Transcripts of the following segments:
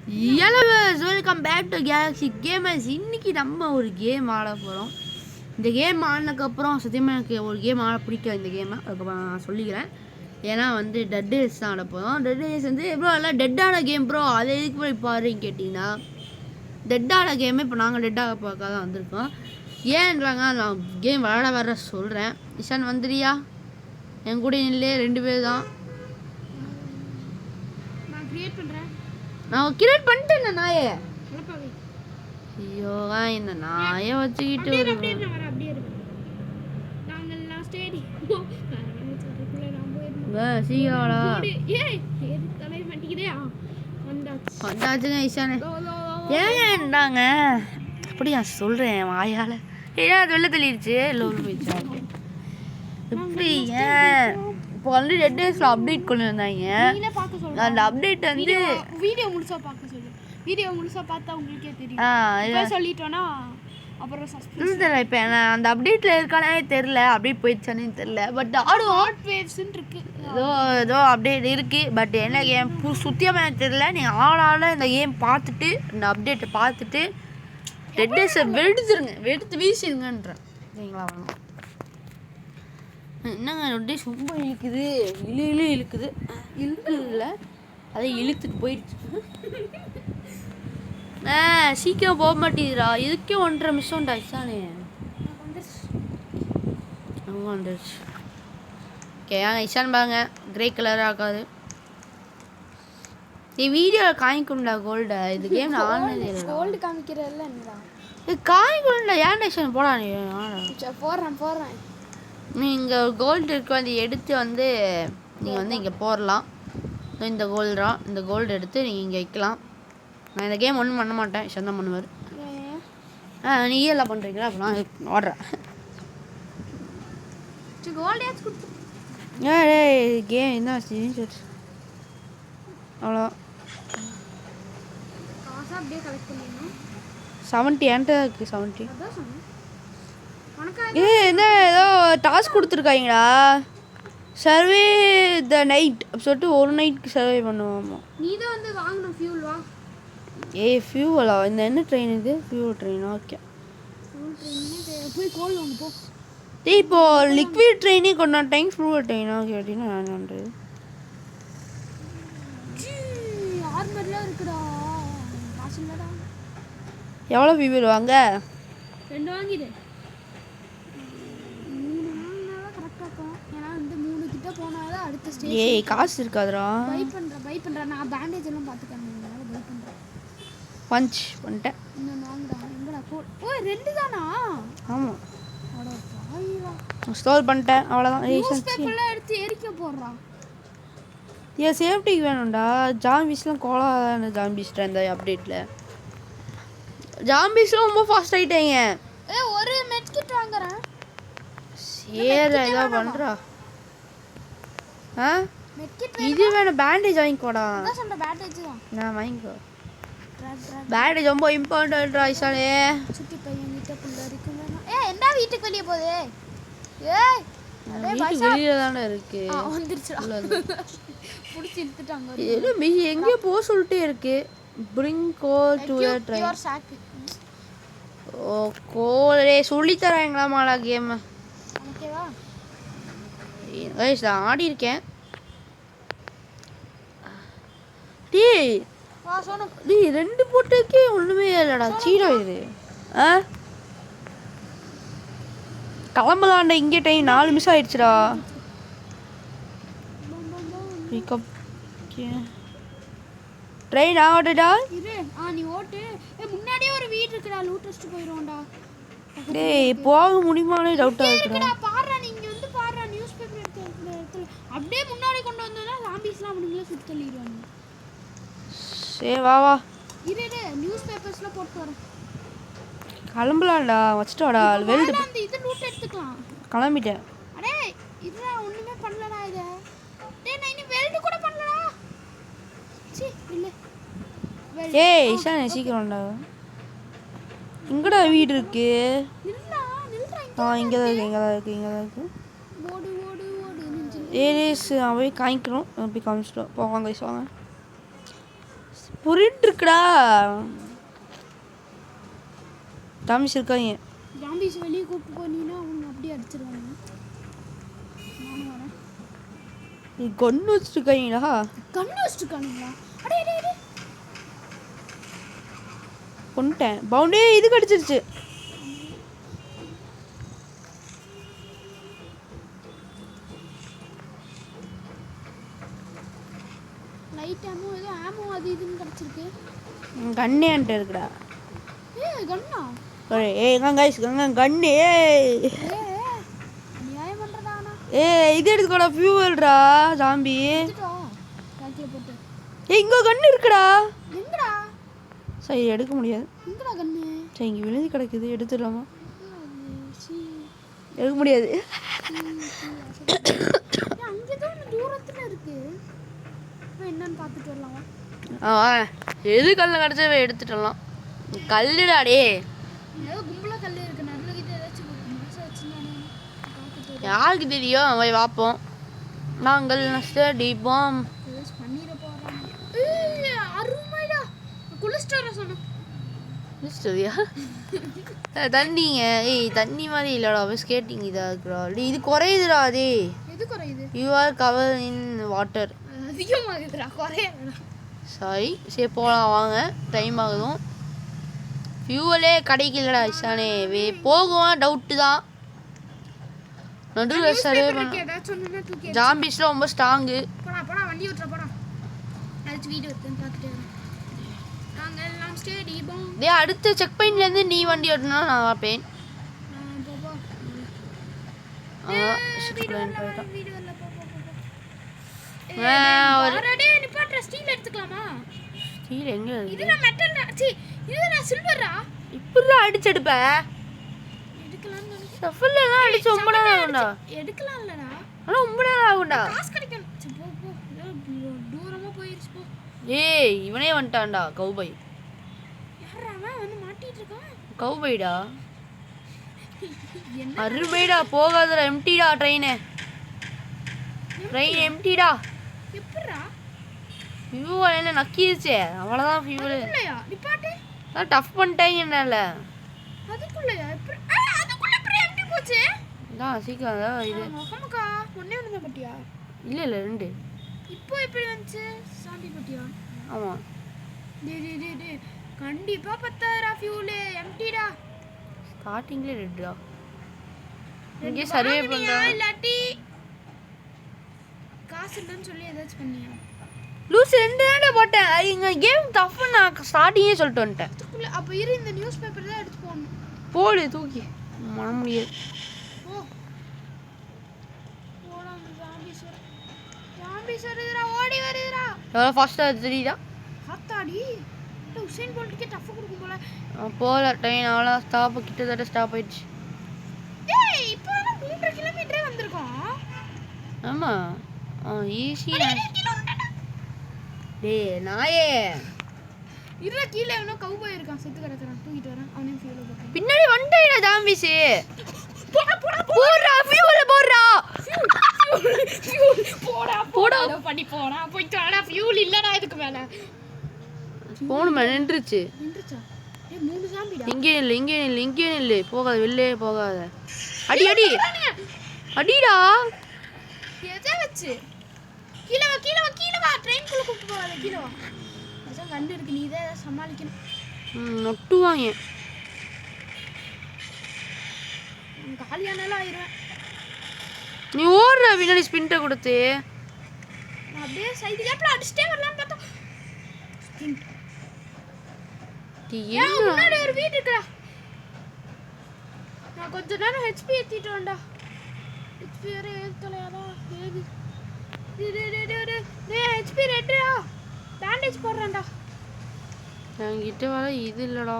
Hello welcome back to Galaxy Gamers. இன்றைக்கி நம்ம ஒரு கேம் ஆட போகிறோம். இந்த கேம் ஆடினதுக்கப்புறம் சத்தியமாக எனக்கு ஒரு கேம் ஆட பிடிக்கும். இந்த கேமை அதுக்கப்புறம் நான் சொல்லிக்கிறேன். ஏன்னா வந்து டெட் டேஸ் தான் ஆட போகிறோம். டெட் டேஸ் வந்து ப்ரோ எல்லாம் டெட்டான கேம் ப்ரோ, அது எதுக்கு போய் பாருன்னு கேட்டிங்கன்னா, டெட்டான கேமே இப்போ நாங்கள் டெட்டாக பார்க்க தான் வந்திருக்கோம். ஏன்றாங்க நான் கேம் விளாட வர சொல்கிறேன். இஷான் வந்துடுறியா? என் கூட இல்லையே 2 பேர் தான். நான் கிரியேட் பண்ணிட்டேன் நாயே. ஐயோ இந்த நாயை வச்சுக்கிட்டு சீக்கிரம்டா வந்தாச்சுங்க இஷானே. ஏன்டாங்க அப்படி நான் சொல்கிறேன் வாயால். ஏன் அது வெளில தள்ளிடுச்சு லோல் போயிடுச்சா? இப்படி ஏன் இப்போ வந்து டெட் டேஸில் அப்டேட் கொண்டு வந்தாங்க. அந்த அப்டேட் வந்து வீடியோ முழுசா பார்க்க சொல்லு. வீடியோ முழுசா பார்த்தா உங்களுக்கே தெரியும். சொல்லிட்டோன்னா அப்புறம் சஸ்பென்ஸ் தெரியல. இப்போ நான் அந்த அப்டேட்டில் இருக்கானே தெரில, அப்டேட் போயிடுச்சானே தெரில. பட் ஆடுவோம். ஹாட் வேவ்ஸ்ன்னு இருக்கு. ஏதோ அப்டேட் இருக்குது. பட் என்ன கேம் சுத்தியமாக தெரில. நீங்கள் ஆளால் இந்த கேம் பார்த்துட்டு இந்த அப்டேட்டை பார்த்துட்டு டெட் டேஸை வெடுத்து வீசிடுங்கன்றேன். சரிங்களா? வேணும் என்னங்க டெட் டேஸ் ரொம்ப இழுக்குது, இழுக்குது இல்லை அதை இழுத்துட்டு போயிடுச்சு. சீக்கிரம் போக மாட்டேங்குதுடா. இதுக்கே 1.5 நிமிஷம் ஆயிடுச்சானே. அவங்க வந்துடுச்சு. ஓகே இஷான் பாருங்க கிரே கலராக ஆகாது. நீ வீடியோவில் காமிக்கும்டா கோல்டை. இது கேம் நான் ஆனதே இல்லை. கோல்டு காமிக்கிறல்ல என்னடா இது காமிக்கும்டா. ஏன் இஷான் போடா நீ போடுறேன். நீங்கள் கோல்டு இருக்கு வந்து எடுத்து வந்து நீங்கள் வந்து இங்கே போடலாம். இந்த கோல்டு தான். இந்த கோல்டு எடுத்து நீங்கள் இங்கே வைக்கலாம். நான் இந்த கேம் ஒன்றும் பண்ண மாட்டேன். இஷான் தான் பண்ணுவார். நீ எல்லாம் பண்ணுறீங்களா? அப்போ நான் ஆடுறேன். கேம் என்ன அவ்வளோ 70 என்கிட்ட இருக்குது. 70 என்ன ஏதோ டாஸ்க் கொடுத்துருக்காங்களா? சர்வே த நைட் சொல்லிட்டு ஒரு நைட்டுக்கு சர்வே பண்ணுவோமா? நீ தான் வந்து வாங்கணும் ஃபியூல். வா ஃபியூவலா? இந்த என்ன ட்ரெயின் இது? Fuel train. ஓகே போய் கோல் வாங்க போ. இப்போ லிக்விட் ட்ரெயினே கொண்டாட்டாங்க. ஃபியூவல் ட்ரெயினா கேட்டிங்கன்னா நான் பண்ணுறது ஆர்மர்லாம் இருக்குடா. காசு இல்லடா. எவ்வளோ ஃபியூவல் வாங்க? 2 வாங்கிடு. 3 வாங்கினா கரெக்டாக இருக்கும். ஏன்னா வந்து 3 கிட்ட போனாதான் அடுத்த ஸ்டேஜ். காசு இருக்காதுடா. பை பண்ணுறேன். நான் பேண்டேஜ் எல்லாம் பார்த்துக்கிறேன். பை பண்ணுறேன். பஞ்ச் பண்ணிட்டேன். இன்னும் வாங்கடா. எங்கடா கோல்? ஓ 2 தானா? ஆமாம். அட பாயிரா. ஸ்டோர் பண்ணிட்டேன். அவ்வளோதான். நியூஸ்பேப்பர்லாம் எடுத்து எரிக்க போடுறான். ஏன் சேஃப்டிக்கு வேணும்டா. ஜாம்பிஸ்லாம் கோலாதான ஜாம்பிஸ்டா இந்த அப்டேட்டில். ஜாம்பிஸ்லாம் ரொம்ப ஃபாஸ்ட் ஆகிட்டாங்க. ஒரு மெட்கிட் வாங்குறேன். சரி ஏதோ பண்ணுறா. மெட்கிட் இது வேணும். பேண்டேஜ் வாங்கிக்கோடா. அதான் சொன்ன பேண்டேஜ் தான். நான் வாங்கிக்கோ. பேண்டேஜ் ரொம்ப இம்பார்ட்டன்ட் ராய்ஸாலே. சுத்தி பையன் கிட்ட புள்ள இருக்கு. எந்த வீட்டுக்கு வெளியே போகுது? வீட்டுக்கு வெளியில தானே இருக்கு. வந்துருச்சுடா. புடிச்சு இழுத்துட்டாங்க. ஏதோ எங்கேயோ போக சொல்லிட்டே இருக்கு. bring coal to the train. ஓ கோலே சொல்லி தராங்களா மாலா கேம்? ஓகேவா? நான் ஆடி இருக்கேன். டேய் வா சோனு. டேய் 2 போட்டுக்கே ஒண்ணுமே இல்லடா. சீரோ இது. கிளம்பலாண்டா. இங்கே டைம் 4 நிமிஷம் ஆயிடுச்சுடா. Pickup train ஆடுடா. இரு. நீ ஓட்டு. முன்னாடியே ஒரு வீடு இருக்குடா. லூட்டஸ்ட் போயிரோம்டா. டேய் போக முடியுமானே டவுட்டா இருக்குடா. பாறா நீ இங்க வந்து பாறா. நியூஸ் பேப்பர் எடுத்து அப்படியே முன்னாடி கொண்டு வந்தா ஜாம்பிஸ்லாம் அவனுங்களே சுத்தி தள்ளிடுவாங்க. சரி வா. இரு நியூஸ் பேப்பர்ஸ்லாம் போட்டு வரேன். கிளம்பலாம்டா. வச்சுட்டோடா. வெல்டு அந்த இது லூட் எடுத்துக்கலாம். கிளம்பிட்டேன். அடே இதுடா ஒண்ணுமே பண்ணலடா இத. டேய் நான் இனி வெல்ட் கூட பண்ணலடா. சீ இல்ல. ஏய் இஷான் சீக்கிரம்டா. இங்கடா வீடு இருக்கு. நில்றா. இங்கே தான் இருக்கு. ஓடு நெஞ்சில். ஏரிஸ் போய் காமிக்கிறோம். போய் காமிச்சிட்டோம். போவாங்க வாங்க. புரிட்டு இருக்குடா. ஜாம்பிஸ் இருக்காங்க. ஜாம்பிஸ் வெளியே கூப்பிட்டு போனீங்கன்னா அவங்க அப்படியே அடிச்சிருவாங்க. நானும் வரேன். நீ கண்ணு வச்சுருக்காங்கடா. கண்ணு வச்சுருக்கானுங்களா? அடே அடே அடே கொண்டுட்டேன். பவுண்டே இது கடிச்சிருச்சு. லைட் ஆமோ ஏதோ ஆமோ அது இதுன்னு கிடச்சிருக்கு. கண்ணே என்கிட்ட இருக்குடா. கண்ணா? ஏய் கைஸ் கண்ணு. நியாயம் பண்ணுறதாண்ணா. இது எடுத்துக்கோடா ஃபியூவல்டா ஜாம்பி. போட்டு இங்கே கண்ணு இருக்குடா. எங்கடா? சரி எடுக்க முடியாது. எங்கடா கண்ணு? சரி இங்கே விழுந்து கிடக்குது, எடுத்துடலாமா? எடுக்க முடியாது. அங்கேதான் தூரத்தில் இருக்கு. என்னன்னு பார்த்துட்டு வரலாமா? எது கல்ல கிடச்சா எடுத்துட்டலாம். கல்லுடாடே. ஏதோ கும்பலாக கல் இருக்கு. நடுவில் கிட்ட ஏதாச்சும் மனசு வச்சுருந்தானே. யாருக்கு தெரியும்? போய் பார்ப்போம். நாங்கள் டீப்போம் பண்ணிட போகிறாங்க. அருமைடா. குளிஸ்டோர சொன்னோம். சரியா தண்ணிங்க. தண்ணி மாதிரி இல்லடா, ஸ்கேட்டிங் இதாக இருக்குடா. இது குறையுதுடா. அதே எது குறையுது? You are cover in water. அதிகமாகுதுடா, குறையாதுடா. சாரி, சரி போகலாம் வாங்க. டைம் ஆகுதும். ஃபியூவலே கிடைக்கலடா இஷானே. போகும் டவுட்டு தான். நடுவில் சர்வே பண்ண ஜாம்பிஸ்லாம் ரொம்ப ஸ்ட்ராங்கு. போடா வண்டி ஓட்டுற போடா. அழைச்சி வீடு வருதுன்னு பார்த்துட்டு நாங்கள் எல்லாம் ஸ்டேடியம். அடுத்த செக் பாயிண்ட்லேருந்து நீ வண்டி ஓட்டினா நான் பார்ப்பேன். இப்படிலாம் அடிச்சு எடுப்ப. அடிச்சு ரொம்ப நேரம் ஆகும்டா. எடுக்கலாம் இல்லடா, ஆனால் ரொம்ப நேரம் ஆகும்டா. காசு கிடைக்கும். தூரமா போயிருச்சு போ. இவனே வந்துட்டான்டா கௌபாய். வந்து மாட்டிட்டு இருக்கான். கௌபாய்டா. அருமைடா. போகாதடா. எம்டிடா ட்ரெயின் எம்டிடா. எப்படிடா? ஃபியூவல் என்ன நக்கிடுச்சே. அவ்வளோதான் ஃபியூவல். நிப்பாட்டு. அதான் டஃப் பண்ணிட்டாங்க என்னால. அதுக்குள்ளயா? அதுக்குள்ள எப்படி எம்டி போச்சு? தான் சீக்கிரம் தான் இது. முகமக்கா ஒண்ணே ஒன்று தான் பட்டியா? இல்லை 2. இப்போ எப்படி வந்துச்சு? சாம்பி பட்டியா? ஆமாம். டே கண்டிப்பா 10,000 ஃபியூல் எம்டிடா. ஸ்டார்டிங்ல 2டா. இங்கே சர்வே பண்ணுறா. இல்லாட்டி காசு இல்லைன்னு சொல்லி ஏதாச்சும் பண்ணியா? லூஸ் 2 தானே போட்டேன். இங்கே கேம் டஃப்னு நான் ஸ்டார்டிங்கே சொல்லிட்டு வந்துட்டேன். அப்போ இரு, இந்த நியூஸ் பேப்பர் தான் எடுத்து போடணும். போடு தூக்கி. மன முடியாது. ஓடி வருதுடா. எவ்வளோ ஃபாஸ்ட்டாக தெரியுதா? ஹாத்தாடி உசைன் போல்ட்டுக்கே டஃப் கொடுக்கும் போல. போகல ட்ரெயின் அவ்வளோ ஸ்டாப். கிட்டத்தட்ட ஸ்டாப் ஆயிடுச்சு. இப்போ 3 கிலோமீட்டரே வந்திருக்கோம். ஆமாம் ஈஸி. நாயே இருடா, கீழே எவனோ கவுபாய் இருக்கான், செத்து கிடக்குறான். தூக்கிட்டு வரேன். அவனையும் ஃபியூல போட்டு. பின்னாடி வந்துட்டேடா ஜாம்பிஸ். போடுறா ஃபியூல போடுறா. போடா பண்ணி போடா. போயிட்டு வாடா. ஃபியூல் இல்லடா இதுக்கு மேல. போணுமா? நின்றுச்சு. நின்றுச்சா? 3 ஜாம்பிடா. இங்கே நில்லு. போகாத, வெளிலே போகாத. அடி அடிடா. எதை வச்சு? கீழே வா. ட்ரெயின் குள்ள கூப்பிட்டு போகாத. கீழே வா. அதான் கண்டு இருக்கு. நீ இதை சமாளிக்கணும். நொட்டுவாங்க. காலியானாலும் ஆயிடுவேன். நீ ஓடுற பின்னாடி ஸ்பின்ட்டை கொடுத்து. அப்படியே சைடு கேப்ல அடிச்சிட்டே வரலாம்னு பார்த்தா முன்னாடி ஒரு வீடு இருக்குடா. நான் கொஞ்ச நேரம் ஹெச்பி ஏற்றிட்டு வேண்டா. ஹெச்பி வேற ஏற்றலையாடா. ஹெச்பி ரெட்டா. பேண்டேஜ் போடுறேன்டா. என்கிட்ட வர இது இல்லடா.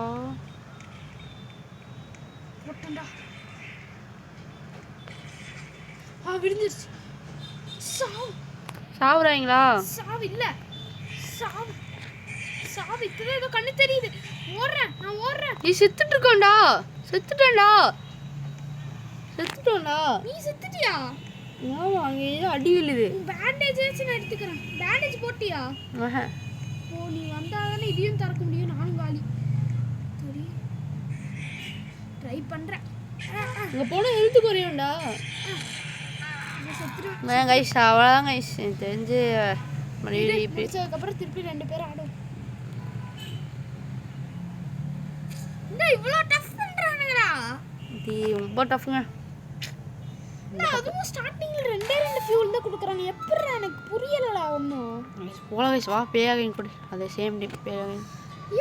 போட்டேன்டா. விழுந்துருச்சு. சாவுறாங்களா? சாவு இல்ல. சாவு இப்பதான் ஏதோ கண்ணு தெரியுது. நான் ஓடுறேன். நீ செத்துட்டு இருக்கோண்டா. செத்துட்டோண்டா. நீ செத்துட்டியா? ஆமா, அங்க ஏதோ அடி விழுது. பேண்டேஜ் வச்சு நான் எடுத்துக்கிறேன். பேண்டேஜ் போட்டியா? போ நீ வந்தாதானே இதையும் திறக்க முடியும். நானும் காலி. சரி ட்ரை பண்றேன். இங்க போனா ஹெல்த் குறையும்டா. செத்துரு. கைஸ் அவ்வளோதான் கைஸ். எனக்கு தெரிஞ்சு மறுபடியும் இப்படி முடிச்சதுக்கப்புறம் திருப்பி 2 பேரும் ஆடும். இந்த இவ்வளோ டஃப் பண்றானுங்கடா. இது ரொம்ப டஃப்ங்க. அதுவும் ஸ்டார்டிங்ல 2 ஃபியூல் தான் கொடுக்குறாங்க. எப்படி எனக்கு புரியலடா ஒன்றும். போல கைஸ் வா பேயாகைன் கொடு. அதே சேம் டைம் பேயாகைன்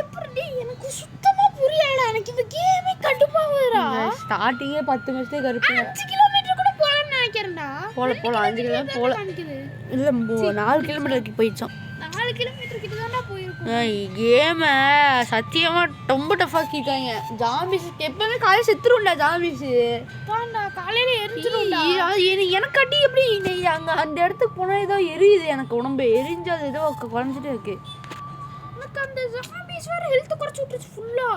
எப்படி எனக்கு சுத்தமா புரியலடா. எனக்கு இந்த கேமே கடுப்பாகுதுடா. ஸ்டார்டிங்கே 10 நிமிஷத்துக்கு கருப்பு. 5 கிலோமீட்டர் கூட போகலாம்னு நினைக்கிறேன்டா. போல 5 கிலோமீட்டர் போல. இல்லை 4 கிலோமீட்டருக்கு போயிடுச்சோம். 4 கிலோமீட்டர் கிட்ட தான்டா போயிருக்கும். கேமை சத்தியமாக ரொம்ப டஃப்பாக்கிட்டாங்க. ஜாம்பிஸ் எப்பவுமே காலையில் செத்துருண்டா ஜாம்பிஸ். தான்டா காலையில எரிஞ்சிரும்டா. எனக்கு அடி எப்படி அங்கே அந்த இடத்துக்கு போனால் ஏதோ எரியுது. எனக்கு உடம்பு எரிஞ்சு அது ஏதோ குறைஞ்சிட்டே இருக்கு. எனக்கு அந்த ஜாம்பிஸ் வேற ஹெல்த் குறைச்சு விட்டுருச்சு ஃபுல்லா.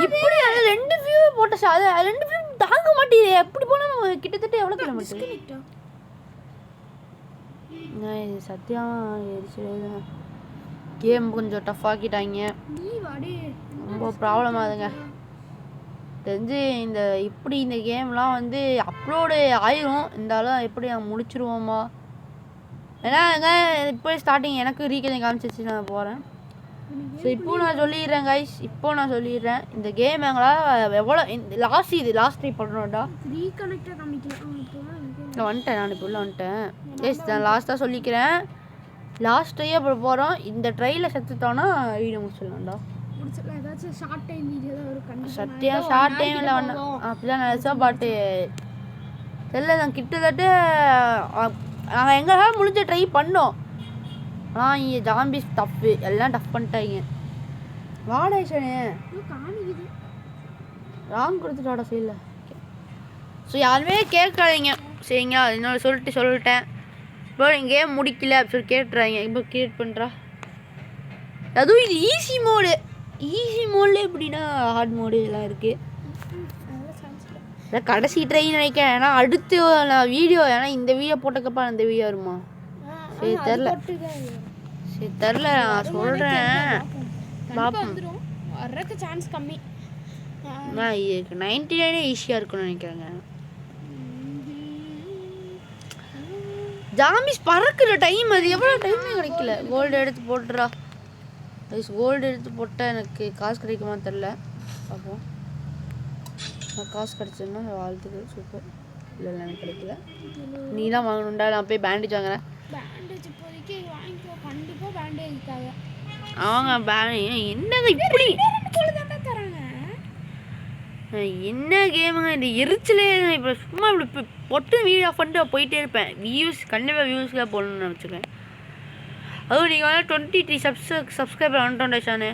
இப்படி அது 2 வியூ போட்ட அது 2 வியூ தாங்க மாட்டேது. எப்படி போனால் கிட்டத்தட்ட எவ்வளோ கிலோமீட்டர் சத்தியம் எரிச்சு. கேம் கொஞ்சம் டஃப் ஆக்கிட்டாங்க. ரொம்ப ப்ராப்ளம் ஆகுதுங்க. தெரிஞ்சு இப்படி இந்த கேம்லாம் வந்து அப்லோடு ஆயிரும். இருந்தாலும் எப்படி நாங்கள் முடிச்சிருவோமா? ஏன்னா இப்போ ஸ்டார்டிங் எனக்கு ரீகேஜ் காமிச்சிச்சு. நான் போகிறேன். ஸோ இப்போ நான் சொல்லிடுறேன் கைஸ். நான் சொல்லிடுறேன் இந்த கேம் எங்களால் எவ்வளோ லாஸ்ட் ட்ரை பண்ணுறோம்டா. நான் வந்துட்டேன். நான் இப்போ உள்ள வந்துட்டேன். எஸ் நான் லாஸ்ட்டாக சொல்லிக்கிறேன். லாஸ்ட் ட்ரையே இப்போ போகிறோம். இந்த ட்ரையில் செத்துட்டோன்னா வீடியோ முடிச்சிடலாம்டா. சத்தியம் ஷார்ட் டைமில் வேணாம் அப்படிதான் நினச்சா. பட்டு தெரியல நான் கிட்டத்தட்ட நாங்கள் எங்களால் முடிஞ்ச ட்ரை பண்ணோம். ஆனால் இங்கே ஜாம்பிஸ் டஃப்பு எல்லாம் டஃப் பண்ணிட்டாங்க. வாடேஷனே ராங் கொடுத்துட்டாடா சைடில். ஸோ யாருமே கேட்காதீங்க சரிங்களா? இன்னொரு சொல்லிட்டேன். இப்போ நீங்கள் கேம் முடிக்கல அப்படி சொல்லி கேட்டுறாங்க. இப்போ கிரியேட் பண்ணுறா. அதுவும் இது ஈஸி மோடில் எப்படின்னா ஹார்ட் மோடு எல்லாம் இருக்குது. கடைசி ட்ரைன்னு நினைக்கிறேன். ஏன்னா அடுத்து நான் வீடியோ இந்த வீடியோ போட்டக்கப்பா அந்த வீடியோ வருமா? சரி தெரில நான் சொல்கிறேன். பார்ப்போம். வர்றதுக்கு சான்ஸ் கம்மி. நான் 99 ஈஸியாக இருக்கும்னு நினைக்கிறேங்க. ஜாம்பிஸ் பறக்கிற டைம் அது எவ்வளோ டைமே கிடைக்கல. கோல்டு எடுத்து போட்டுறா. கோல்டு எடுத்து போட்டால் எனக்கு காசு கிடைக்குமா தெரில. பார்ப்போம். நான் காசு கிடச்சேன்னா வாழ்த்துக்கள். சூப்பர். இல்லை எனக்கு கிடைக்கல. நீ தான் வாங்கணுண்டா. நான் போய் பேண்டேஜ் வாங்குறேன். பேண்டேஜ் இப்போதைக்கு வாங்கிக்கோ. கண்டிப்பாக பேண்டேஜ்க்காக அவங்க என்னங்க இப்படி தராங்க. என்ன கேமுங்க இந்த எரிச்சலே. இப்போ சும்மா இப்படி பொட்டு வீடியோ ஆஃப் பண்ணிட்டு போயிட்டே இருப்பேன். கண்டிப்பாக வியூஸ்க்காக போடணும்னு நினச்சிருக்கேன். அதுவும் நீங்கள் வந்து 23 சப்ஸ்கிரைபர் வந்துட்டோம் ஷானு.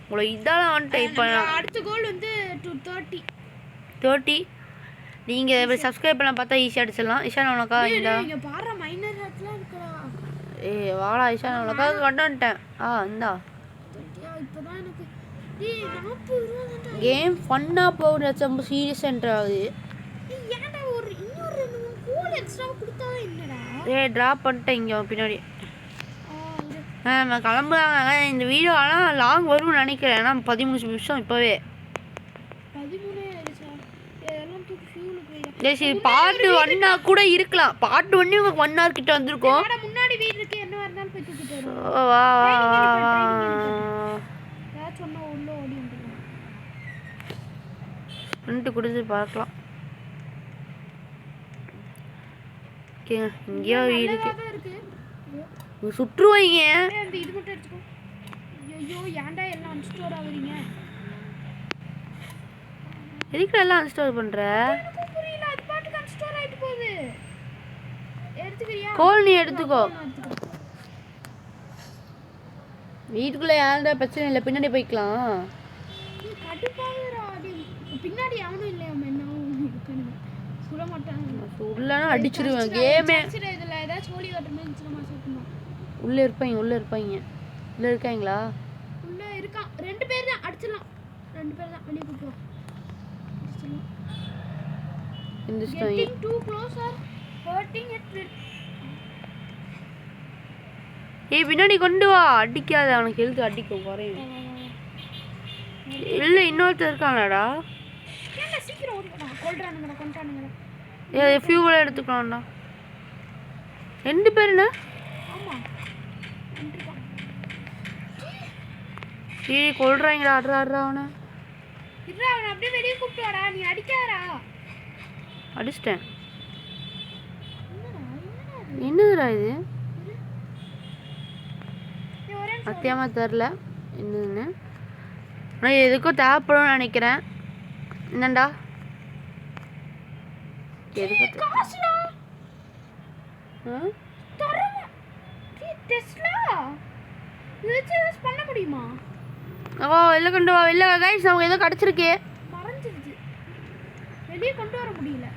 உங்களை இதெல்லாம் வந்துட்டேன். இப்போ அடுத்த கோல் வந்து 30 நீங்கள் இப்போ சப்ஸ்கிரைப் பண்ண பார்த்தா ஈஸியாக அடிச்சிடலாம். இஷான் உனக்கா வாடா இஷான் உனக்காக வந்துட்டேன். இந்தா கேம் ஃபன்னாக போகுது. ரொம்ப சீரியஸாக என்ட்ரு ஆகுது. ட்ராப் பண்ணிட்டேன் இங்கே பின்னாடி. நம்ம கிளம்புறாங்க. இந்த வீடியோ ஆனால் லாங் வரும்னு நினைக்கிறேன். ஏன்னா 13 நிமிஷம் இப்போவே. சரி பார்ட் 1 கூட இருக்கலாம். பார்ட் 1 உங்களுக்கு 1 hour கிட்ட வந்திருக்கும். முன்னாடி வீடு இருக்கு. என்ன வரனாலும் போய் தூக்கிட்டு வா சொன்னா உள்ள ஓடி வந்துரும். ஃப்ரண்ட் கொடுத்து பார்க்கலாம். ஓகே இங்கேயோ வீடு இருக்கு. சுற்றுவாங்க. இது மட்டும் எடுத்துக்கோ. ஐயோ ஏன்டா எல்லாம் அன்ஸ்டோர் ஆகுறீங்க? எதுக்கு எல்லாம் அன்ஸ்டோர் பண்ற? புரியல. அது பாட்டுக்கு அன்ஸ்டோர் ஆயிட்டு போகுது. எடுத்துக்கறியா? கோல் நீ எடுத்துக்கோ. வீட்டுக்குள்ள யாரா பிரச்சனை இல்லை. பின்னாடி போய்க்கலாம். கடுப்பாகுறா. பின்னாடி யாரும் இல்லையா? என்ன சுட மாட்டாங்க. உள்ளனா அடிச்சிருவேன். கேமே இதுல ஏதாச்சும் ஓடி ஓட்டற மாதிரி சும்மா சுத்தமா. உள்ள இருப்பாங்க. உள்ள இருக்காங்களா? உள்ள இருக்கான். 2 பேர் தான் அடிச்சலாம். 2 பேர் தான் வெளிய போ. இந்த story too close or hurting it. ஏய் பின்னாடி கொண்டு வா, அடிக்காத, அவனுக்கு எழுத்து அடிக்கும் குறையும். இல்லை இன்னொருத்தர் இருக்காங்கடா. ஏன்டா சீக்கிரம் ஓடிடா, கொல்றானுங்கடா, கொண்டானுங்கடா. ஏய் ஃபியூவல் எடுத்துக்கலாம்டா. 2 பேருண்ணா? ஆமா ஏய் கொல்றாங்கடா, ஆடுறா அவனை. இருடா, அவனை அப்படியே வெளியே கூப்பிட்டு வாடா, நீ அடிக்காதடா. அடிச்சிட்டேன். என்னடா என்னதுடா இது? நீ ஒரே சத்தியமா தெரில என்னதுன்னு. ஆனால் எதுக்கும் தேவைப்படும்னு நினைக்கிறேன். என்னண்டா எதுக்கு காசுடா ஆ? தரமா டெஸ்லா இது வச்சு ஏதாவது பண்ண முடியுமா? ஓ வெளில கொண்டு வா, வெளில கைஸ் அவங்க ஏதோ கிடச்சிருக்கு. மறைஞ்சிருச்சு, வெளியே கொண்டு வர முடியல.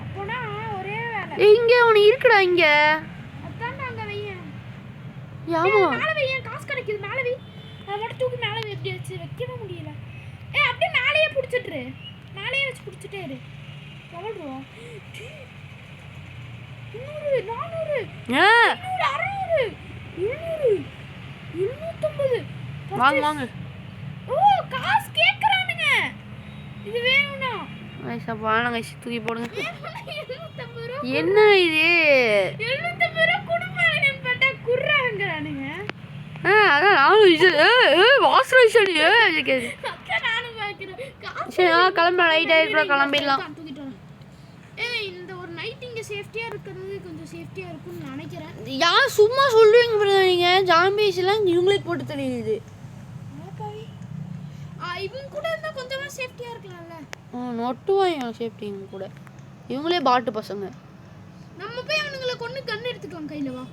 அப்போனா ஒரே வேலை. இங்கே அவனு இருக்குடா இங்கே. அதான் அங்கே வையேன். ஆமா மேலே வையேன், காசு கிடைக்குது. மேலே வை, அதை மட்டும் தூக்கி மேலே வை. எப்படி வச்சு வைக்கவே முடியல. அப்படியே மேலேயே பிடிச்சிட்டுரு, மேலேயே வச்சு பிடிச்சிட்டே இரு. எவ்வளோ ரூபா? 300, 400, ஆ 500, 600, 700, 750. வாங்க வாங்க. ஓ காசு கேட்குறானுங்க. இது வேணும்னா கைஸ் அப்போ வாங்க கைஸ் தூக்கி போடுங்க. 750 ரூபா. என்ன இது? 750 ரூபா கொடுப்பானுங்க பார்த்தா குர்றாங்கிறானுங்க. அதான் நானும் வாசல் விஷயம் அக்கா நானும் பார்க்குறேன். காசு சரி கிளம்பலாம், லைட் ஆகிருக்கிறா, கிளம்பிடலாம். தூக்கிட்டு வரேன். இந்த ஒரு நைட் இங்கே சேஃப்டியாக இருக்கிறது கொஞ்சம் சேஃப்டியாக இருக்கும்னு நினைக்கிறேன். யார் சும்மா சொல்லுவீங்க பாருங்க, நீங்கள் ஜாம்பிஸ் எல்லாம் இவங்களே போட்டு தெரியுது. இவங்க கூட இருந்தால் கொஞ்சமாக சேஃப்டியாக இருக்கலாம்ல. நொட்டுவாங்க சேஃப்டிங்க கூட. இவங்களே பாட்டு பசங்க. நம்ம போய் அவனுங்களை கொண்டு கண்ணு எடுத்துக்கலாம் கையில். வா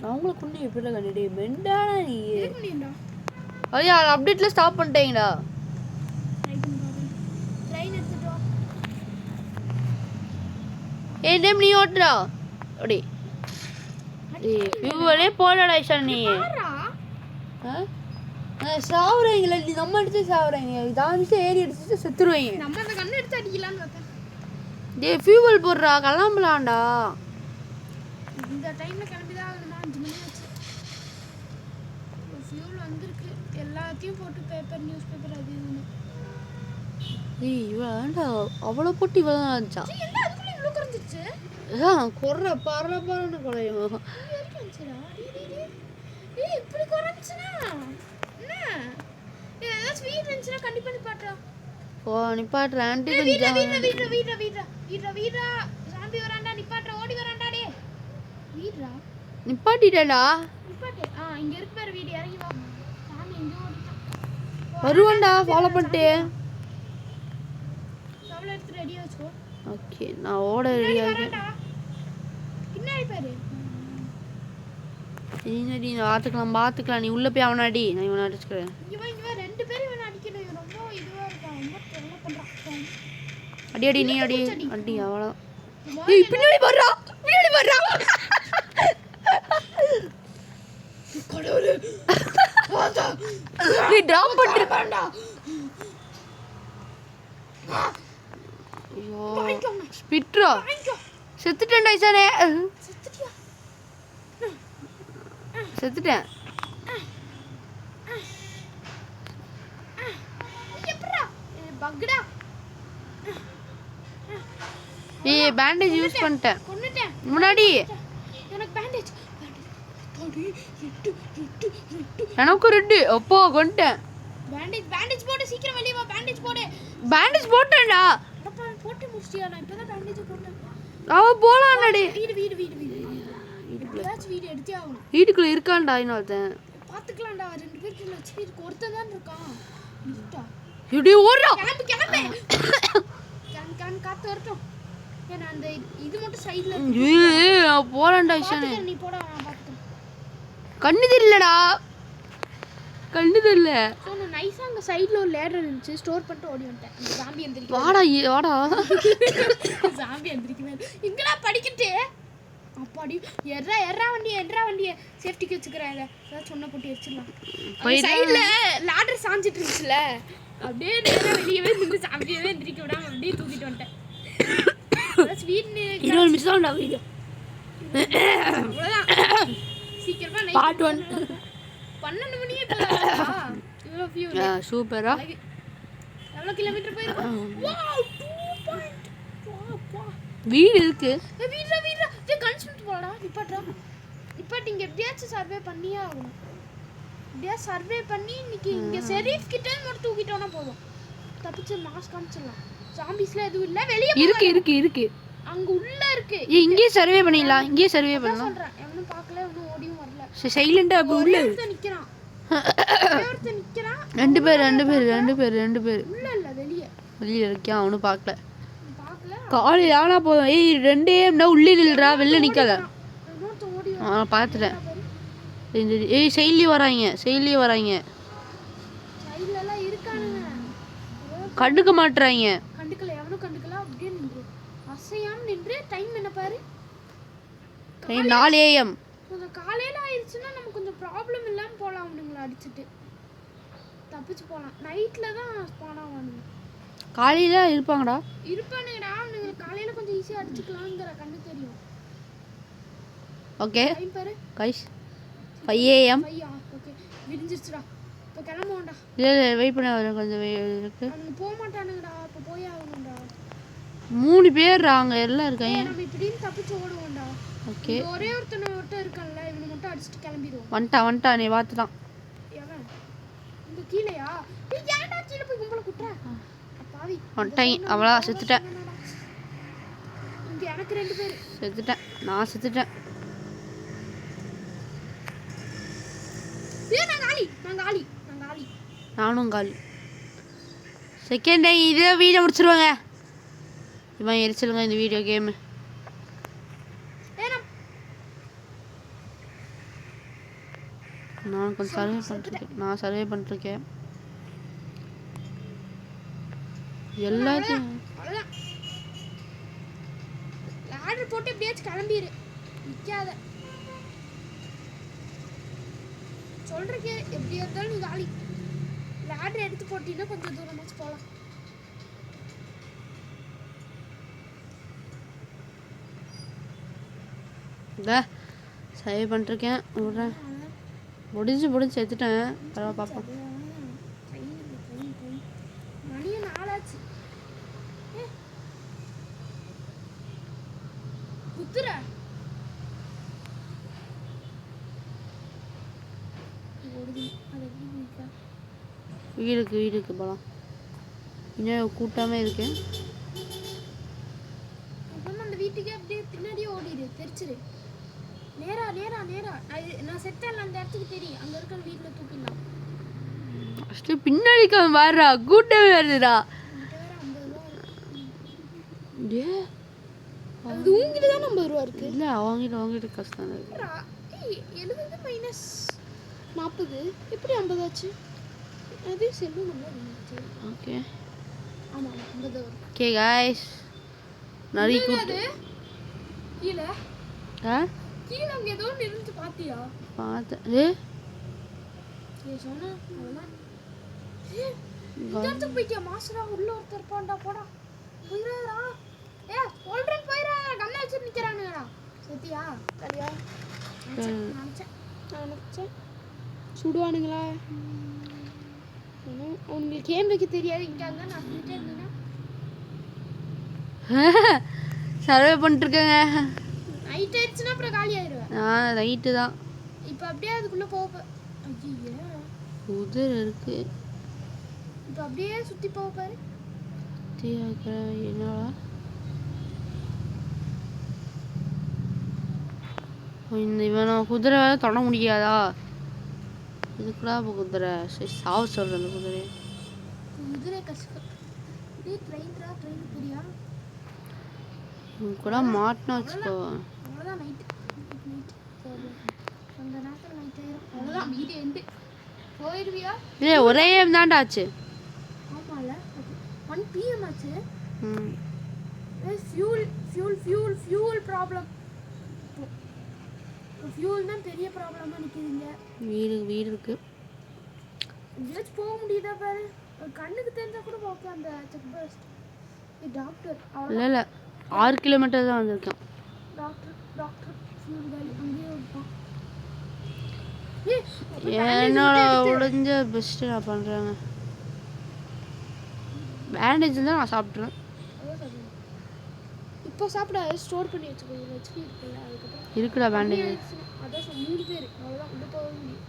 அவங்கள கொண்டு எப்படி கண்டுடி மெண்டாடா நீ. எடுக்க முடியும்டா. ஐயா அப்டேட்ல ஸ்டாப் பண்ணிட்டீங்கடா. ட்ரெயின் எடுத்துட்டு வா. ஏய் டேம் நீ ஓட்டுடா. ஓடி. ஏய் ஃபியூவலே போடடா ஐஷா நீ. சாவுறீங்களா நீ? நம்ம அடிச்சு சாவுறீங்க. ஜாம்பிஸ் ஏறி அடிச்சுட்டு செத்துருவீங்க. நம்ம அந்த கண்ணு எடுத்து அடிக்கலாம்னு பார்த்தேன். டேய் ஃபியூவல் போடுறா, கிளம்பலாம்டா. இந்த டைம்ல கிளம்பி தான் ஆகணுமா? 5 மணி ஆச்சு. ஃபியூல் வந்திருக்கு, எல்லாத்தையும் போட்டு பேப்பர் நியூஸ் பேப்பர் அது இதுன்னு. ஏய் இவன்டா அவ்வளோ போட்டு இவ்வளோ ஆச்சா? என்ன அதுக்குள்ள இவ்வளோ குறைஞ்சிருச்சு? குறை பரன்னு குறையும். இப்படி குறைஞ்சுனா என்ன? ஏதாச்சும் வீடு இருந்துச்சுன்னா கண்டிப்பாக நிப்பாட்டுறோம். ஓ நிப்பாட்டுறேன். வீரா சாம்பி வராண்டா, நிப்பாட்டுற, ஓடி வராண்டா. டே வீரா நிப்பாட்டிட்டா. நிப்பாட்டு. இங்க இருக்கு பாரு வீடு, இறங்கி வா. சாமி எங்க ஓடிட்டான். வருவான்டா ஃபாலோ பண்ணிட்டு. சவள எடுத்து ரெடியா வச்சுக்கோ. ஓகே நான் ஓட ரெடியா இருக்கேன். பின்னாடி பாரு. நீ பார்த்துக்கலாம். நீ உள்ள போய் அவனை அடி, நான் இவனை அடிச்சுக்கிறேன். இங்க வா 2 பேரும் இவனை அடிக்கணும். இவன் ரொம்ப இதுவா இருக்கான், ரொம்ப தொல்லை பண்றான். அடி நீ அடி அவ்வளோதான். ஏய் பின்னாடி வர்றா. கடவுளே வாடா. நீ டிராப் பண்ணிருக்கடா. ஐயோ ஸ்பிட்ரா செத்துட்டேன்டா ஐசானே. செத்துட்டேன். பக்டா. ஏய் பேண்டேஜ் யூஸ் பண்ணிட்டேன். கொன்னுட்டேன் முன்னாடி. எனக்கு பேண்டேஜ். தடி எனக்கு ரெட். அப்போ கொன்னுட்டேன். பேண்டேஜ் போடு, சீக்கிரம் வெளிய வா. பேண்டேஜ் போடு. பேண்டேஜ் போட்டேன்டா. அப்பா போட்டு முடிச்சியா? நான் இப்பதான் பேண்டேஜ் போட்டேன். அவ போலாம்டா. வீடு வீடு எடுத்தே ஆகணும். வீட்டுக்குள்ள இருக்கான்டா இன்னொருத்தன். பாத்துக்கலாம்டா. 2 பேருக்கு லட்சம் இருக்கு, ஒருத்தன் தான் இருக்கான். இருட்டா இப்படி ஓடுறா. கிளம்பு காத்து வரட்டும். ஏன்னா அந்த இது மட்டும் சைடுல போலாம்டா ஐஷானே. நீ போடா, நான் பாத்துக்கிறேன். கண்ணு தெரியலடா. சோ நைஸா அங்க சைடுல ஒரு லேடர் இருந்துச்சு, ஸ்டோர் பண்ணிட்டு ஓடி வந்துட்டேன். இந்த ஜாம்பி எந்திரிக்க. வாடா. ஜாம்பி எந்திரிக்கவே எங்கடா படிக்கிட்டு. அப்பாடி எர்ரா வண்டியை சேஃப்டிக்கு வச்சுக்கிறேன். ஏதாவது சொன்ன போட்டு எரிச்சிடலாம். சைடுல லேடர் சாஞ்சிட்டு இருந்துச்சுல, அப்படியே நேரா வெளியவே நின்று சாம்பியவே எந்திரிக்க விடாம அப்படியே தூக்கிட்டு வந்துட்டேன். ஸ்வீட் 20 நிமிஷம் தான் வீடியோ. அவ்வளோதான். சீக்கிரமா பார்ட் 1 12 மணியே இப்ப இவ்வளோ ஃபியூல் சூப்பரா எவ்வளோ கிலோமீட்டர் போயிருக்கோம் வாவ் 2. வீடு இருக்கு வீட்ரா கன்ஸ்ட்ரக்ட் போடா நிப்பாட்டு இங்க எப்படியாச்சும் சர்வே பண்ணியே ஆகணும் எப்படியா சர்வே பண்ணி இன்னைக்கு இங்க ஷெரீஃப் கிட்ட மட்டும் தூக்கிட்டோம்னா போதும் தப்பிச்சு மாஸ் காமிச்சிடலாம் ஜாம்பிஸ்ல எதுவும் இல்ல வெளிய இருக்கு அங்க உள்ள இருக்கு இங்கே சர்வே பண்ணிடலாம் இங்கே சர்வே பண்ணலாம் சொல்றேன் எவனும் பார்க்கல எவனும் ஓடியும் வரல சைலண்டா அப்ப உள்ள நிக்கிறான் நிக்கிறான் ரெண்டு பேர் உள்ள இல்ல வெளிய இருக்கான் அவனும் பார்க்கல பார்க்கல காலையில ஆனா போதும் ஏய் 2 ஏம்னா உள்ளே நில்றா வெளில நிக்காத இன்னொருத்த ஓடி பார்த்துட்டேன் ஏய் சைலி வராங்க சைடுல எல்லாம் இருக்கானுங்க கண்டுக்க மாட்டறாங்க எவனும் கண்டுக்கல அப்படியே நின்று அசையாம நின்று டைம் என்ன பாரு 4 AM கொஞ்சம் காலையில ஆயிடுச்சுன்னா நமக்கு கொஞ்சம் ப்ராப்ளம் இல்லாம போலாம் அவனுங்களை அடிச்சிட்டு தப்பிச்சு போலாம் நைட்ல தான் ஸ்பான் ஆவானுங்க காலையில இருப்பாங்கடா இருப்பானுங்கடா அவனுங்க காலையில கொஞ்சம் ஈஸியா அடிச்சுக்கலாம்ங்கற கண்ணு தெரியும் ஓகே டைம் பாரு गाइस 5 AM ஐயா ஓகே விடிஞ்சிருச்சுடா இப்போ கிளம்புவோம்டா இல்ல வெயிட் பண்ண வரேன் கொஞ்சம் இருக்கு அவங்க போக மாட்டானுங்கடா இப்போ போய் ஆகணும்டா 3 பேர் அங்க எல்லாம் இருக்காங்க நம்ம இப்படியே தப்பிச்சு ஓடுவோம்டா ஓகே ஒரே ஒருத்தன் இருக்கான்ல இவனை மட்டும் அடிச்சிட்டு கிளம்பிடுவோம் வந்துட்டா நீ பார்த்துட்டான் எவன் இந்த கீழயா நீ ஏன்டா கீழ போய் கும்பல குட்ற அப்பாவி வந்துட்டான் அவளா செத்துட்டேன் இங்க எனக்கு 2 பேர் செத்துட்டேன் நான் செத்துட்டேன் நான் காலி நானும் காலி செகண்ட் டே இதே வீடியோ முடிச்சிருவாங்க இவன் எரிச்சலுங்க இந்த வீடியோ கேம் நான் கொஞ்சம் சர்வே பண்ணிருக்கேன் எல்லாத்தையும் லாடர் போட்டு எப்படியாச்சும் கிளம்பிடு நிக்காத சொல்றக்கே எப்படியா இருந்தாலும் நீ காலி லாடர் எடுத்து போட்டீங்கன்னா கொஞ்சம் தூரமாச்சு போகலாம் சர்வே பண்ணிருக்கேன் விட்றேன் முடிஞ்சு எடுத்துட்டேன் பரவாயில்ல பார்ப்போம் மணியை 4 ஆச்சு குத்துற வீடுக்கு போகலாம் இன்னும் கூட்டாமே இருக்கேன் அந்த வீட்டுக்கே அப்படியே பின்னாடியே ஓடிடு தெரிச்சிரு நேரா நான் செத்தல அந்த இடத்துக்கு தெரியும் அங்க இருக்கிற வீட்ல தூக்கிடலாம் ஃபர்ஸ்ட் பின்னாடி வரா கூட்டமே வருதுடா டே அது உங்கிட்ட தான் 50 ரூபாய் இருக்கு இல்ல அவங்கிட்ட கஷ்டம் இருக்கு 70 - 40 எப்படி 50 ஆச்சு அது செல்லும் நம்ம ஓகே ஆமா 50 வரும் ஓகே गाइस நரி கூட்டு கீழ அங்க ஏதோ நின்னு பாத்தியா பார்த்தேன் ஏ சொன்னா அதெல்லாம் இந்த போய்க்க மாஸ்டரா உள்ள ஒருத்தர் பாண்டா போடா போயிராதடா சொல்றேன் போயிராத கண்ணை வச்சு நிக்கறானுங்கடா சத்தியா சரியா நினைச்சேன் சுடுவானுங்களா உங்களுக்கு கேம் வைக்க தெரியாது இங்க அங்க நான் சொல்லிட்டே இருந்தேன்னா சர்வே பண்ணிருக்கேங்க நைட் ஆயிடுச்சுன்னா அப்புறம் காலி ஆயிடுவேன் நைட்டு தான் இப்போ அப்படியே அதுக்குள்ள போக ஐயோ உதர் இருக்கு இப்போ அப்படியே சுத்தி போக பாரு என்னடா இவனை குதிரை வேலை தொட முடியாதா இதுக்குடா இப்போ குதிரை சரி சாவு சொல்கிறேன் அந்த குதிரை கஷ்டம் ட்ரெயின் புரியா கூட மாட்டினா வச்சுக்கோ அவ்வளோதான் நைட்டு அந்த நேரத்தில் நைட்டு அவ்வளோதான் வீடு எண்டு போயிடுவியா இல்லை ஒரே தாண்டா ஆச்சு ஆமாம்ல 1 PM ஆச்சு ஃபியூல் ப்ராப்ளம் ஃபியூல் தான் பெரிய ப்ராப்ளமாக நிற்கிதுங்க வீடு இருக்கு எங்கேயாச்சும் போக முடியுதா பாரு கண்ணுக்கு தெரிஞ்சால் கூட பார்ப்போம் அந்த செக் போஸ்ட் டாக்டர் இல்லை 6 கிலோமீட்டர் தான் வந்திருக்கேன் டாக்டர் ஃபியூல் காலி அங்கேயே இருப்பான் என்னோட உடைஞ்ச பெஸ்ட்டு நான் பண்ணுறேங்க. பேண்டேஜ் தான் நான் சாப்பிட்றேன். இப்போ சாப்பிட ஸ்டோர் பண்ணி வச்சுக்கோ. ஹெச்பி இருக்குல்ல, அதுக்கப்புறம் இருக்குடா பேண்டேஜ். அதான் 3 பேர் அவ்வளோதான் உள்ள போக முடியும்.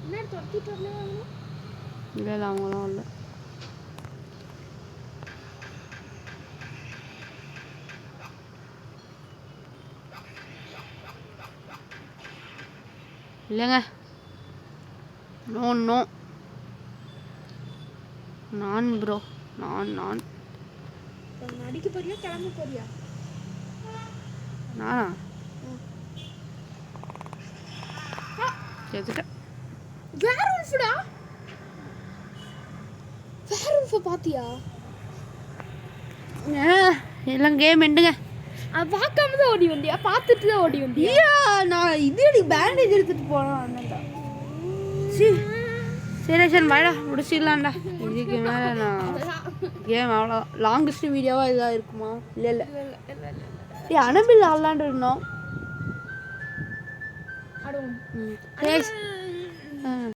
என்ன தொட்டிட்டு வரல? இல்லை அவங்களாம் இல்லை. இல்லைங்க, நோ நோ, நான் ப்ரோ, நான் அடிக்க போறியா கிளம்ப போறியா? நானா கேட்டுட்டேன். வேற உல்ஃப்டா, வேற உல்ஃப பாத்தியா? எல்லாம் கேம் எண்டுங்க. அது பார்க்காம தான் ஓடி வந்தியா? பார்த்துட்டு தான் ஓடி வந்தியா? நான் இது பேண்டேஜ் எடுத்துட்டு போனேன். அண்ணன் சரி சரி வாடா முடிச்சிடலாம்டா. இதுக்கு மேலே நான் கேம் அவ்வளோ லாங்கஸ்ட் வீடியோவாக இதாக இருக்குமா? இல்லை இல்லை அனபில் ஆடலான்ட்டு இருந்தோம். ஆடுவோம். ம்